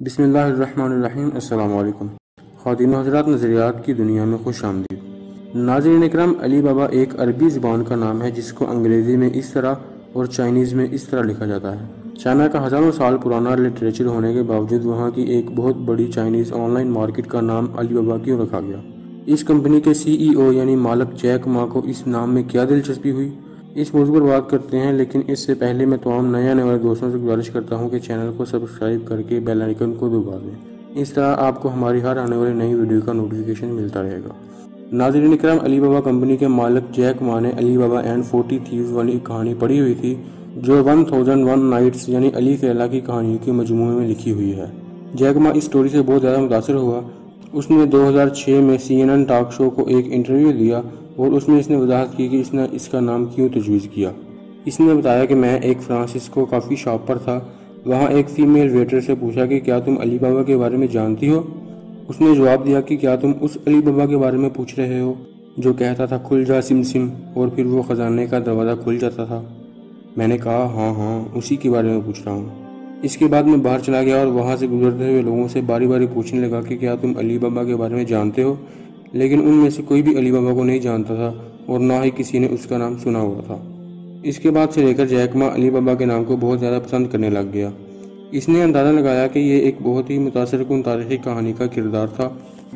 بسم اللہ الرحمن الرحیم۔ السلام علیکم خواتین و حضرات، نظریات کی دنیا میں خوش آمدید۔ ناظرین اکرام، علی بابا ایک عربی زبان کا نام ہے جس کو انگریزی میں اس طرح اور چائنیز میں اس طرح لکھا جاتا ہے۔ چائنا کا ہزاروں سال پرانا لٹریچر ہونے کے باوجود وہاں کی ایک بہت بڑی چائنیز آن لائن مارکیٹ کا نام علی بابا کیوں رکھا گیا؟ اس کمپنی کے CEO یعنی مالک جیک ما کو اس نام میں کیا دلچسپی ہوئی؟ اس موضوع پر بات کرتے ہیں، لیکن اس سے پہلے میں تمام نئے آنے والے دوستوں سے گزارش کرتا ہوں کہ چینل کو سبسکرائب کر کے بیل آئیکن کو دبا دیں۔ اس طرح آپ کو ہماری ہر آنے والی نئی ویڈیو کا نوٹیفیکیشن ملتا رہے گا۔ ناظرین اکرام، علی بابا کمپنی کے مالک جیک ما نے علی بابا اینڈ 40 تھیوز والی ایک کہانی پڑھی ہوئی تھی جو 1001 نائٹس یعنی علی فیلہ کی کہانیوں کے مجموعے میں لکھی ہوئی ہے۔ جیک ما اس سٹوری سے بہت زیادہ متاثر ہوا۔ اس نے 2006 میں CNN ٹاک شو کو ایک انٹرویو دیا اور اس میں اس نے وضاحت کی کہ اس نے اس کا نام کیوں تجویز کیا۔ اس نے بتایا کہ میں ایک فرانسسکو کافی شاپ پر تھا، وہاں ایک فیمیل ویٹر سے پوچھا کہ کیا تم علی بابا کے بارے میں جانتی ہو؟ اس نے جواب دیا کہ کیا تم اس علی بابا کے بارے میں پوچھ رہے ہو جو کہتا تھا کھل جا سم سم اور پھر وہ خزانے کا دروازہ کھل جاتا تھا؟ میں نے کہا ہاں اسی کے بارے میں پوچھ رہا ہوں۔ اس کے بعد میں باہر چلا گیا اور وہاں سے گزرتے ہوئے لوگوں سے باری باری پوچھنے لگا کہ کیا تم علی بابا کے بارے میں جانتے ہو، لیکن ان میں سے کوئی بھی علی بابا کو نہیں جانتا تھا اور نہ ہی کسی نے اس کا نام سنا ہوا تھا۔ اس کے بعد سے لے کر جیک ما علی بابا کے نام کو بہت زیادہ پسند کرنے لگ گیا۔ اس نے اندازہ لگایا کہ یہ ایک بہت ہی متاثر کن تاریخی کہانی کا کردار تھا۔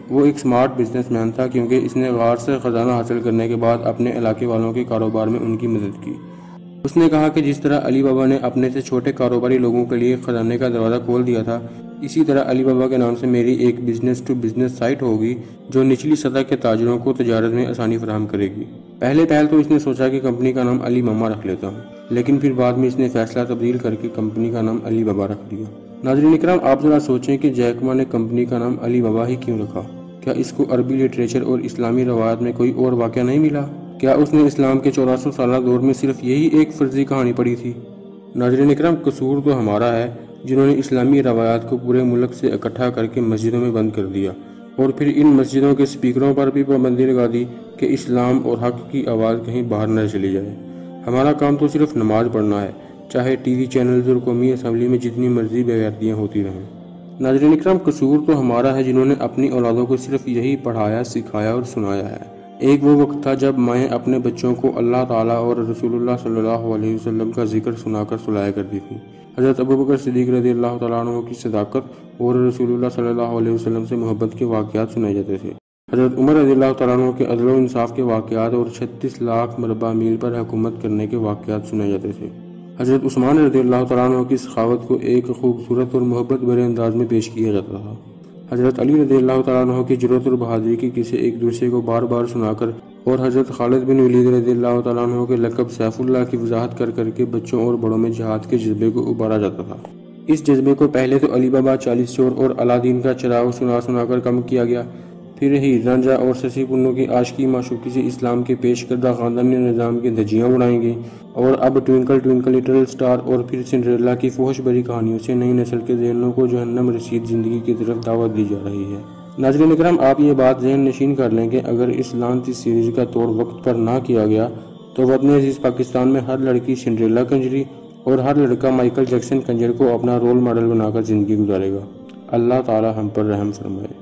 وہ ایک سمارٹ بزنس مین تھا کیونکہ اس نے غار سے خزانہ حاصل کرنے کے بعد اپنے علاقے والوں کے کاروبار میں ان کی مدد کی۔ اس نے کہا کہ جس طرح علی بابا نے اپنے سے چھوٹے کاروباری لوگوں کے لیے خزانے کا دروازہ کھول دیا تھا، اسی طرح علی بابا کے نام سے میری ایک بزنس ٹو بزنس سائٹ ہوگی جو نچلی سطح کے تاجروں کو تجارت میں آسانی فراہم کرے گی۔ پہلے تو اس نے سوچا کہ کمپنی کا نام علی ماما رکھ لیتا ہوں، لیکن پھر بعد میں اس نے فیصلہ تبدیل کر کے کمپنی کا نام علی بابا رکھ دیا۔ ناظرین اکرام، آپ ذرا سوچیں کہ جیک ما نے کمپنی کا نام علی بابا ہی کیوں رکھا؟ کیا اس کو عربی لٹریچر اور اسلامی روایات میں کوئی اور واقعہ نہیں ملا؟ کیا اس نے اسلام کے 1400 سالہ دور میں صرف یہی ایک فرضی کہانی پڑھی تھی؟ ناظرین اکرام، قصور تو ہمارا ہے جنہوں نے اسلامی روایات کو پورے ملک سے اکٹھا کر کے مسجدوں میں بند کر دیا اور پھر ان مسجدوں کے سپیکروں پر بھی پابندی لگا دی کہ اسلام اور حق کی آواز کہیں باہر نہ چلی جائے۔ ہمارا کام تو صرف نماز پڑھنا ہے، چاہے ٹی وی چینلز اور قومی اسمبلی میں جتنی مرضی بے غیرتیاں ہوتی رہیں۔ ناظرین اکرام، قصور تو ہمارا ہے جنہوں نے اپنی اولادوں کو صرف یہی پڑھایا، سکھایا اور سنایا ہے۔ ایک وہ وقت تھا جب مائیں اپنے بچوں کو اللہ تعالیٰ اور رسول اللہ صلی اللہ علیہ وسلم کا ذکر سنا کر سلایا کرتی تھیں۔ حضرت ابوبکر صدیق رضی اللہ تعالیٰ عنہ کی صداقت اور رسول اللہ صلی اللہ علیہ وسلم سے محبت کے واقعات سنائے جاتے تھے۔ حضرت عمر رضی اللہ تعالیٰ عنہ کے عدل و انصاف کے واقعات اور 36 لاکھ مربع میل پر حکومت کرنے کے واقعات سنائے جاتے تھے۔ حضرت عثمان رضی اللہ تعالیٰ عنہ کی سخاوت کو ایک خوبصورت اور محبت بھرے انداز میں پیش کیا جاتا تھا۔ حضرت علی رضی اللہ تعالیٰ عنہ کی جرأت اور بہادری کی قصے ایک دوسرے کو بار بار سنا کر اور حضرت خالد بن ولید رضی اللہ تعالیٰ عنہ کے لقب سیف اللہ کی وضاحت کر کر کے بچوں اور بڑوں میں جہاد کے جذبے کو ابھارا جاتا تھا۔ اس جذبے کو پہلے تو علی بابا 40 چور اور علادین کا چراغ سنا کر کم کیا گیا، پھر ہیر رانجھا اور سسی پنو کی عاشقی معشوقی سے اسلام کے پیش کردہ خاندانی نظام کی دھجیاں اڑائیں گئی، اور اب ٹوئنکل ٹوئنکل لٹل سٹار اور پھر سنڈریلا کی فحش بھری کہانیوں سے نئی نسل کے ذہنوں کو جہنم رسید زندگی کی طرف دعوت دی جا رہی ہے۔ ناظرین اکرام، آپ یہ بات ذہن نشین کر لیں کہ اگر اس لعنتی سیریز کا توڑ وقت پر نہ کیا گیا تو وطن عزیز پاکستان میں ہر لڑکی سنڈریلا کنجری اور ہر لڑکا مائیکل جیکسن کنجر کو اپنا رول ماڈل بنا کر زندگی گزارے گا۔ اللہ تعالی ہم پر رحم فرمائے۔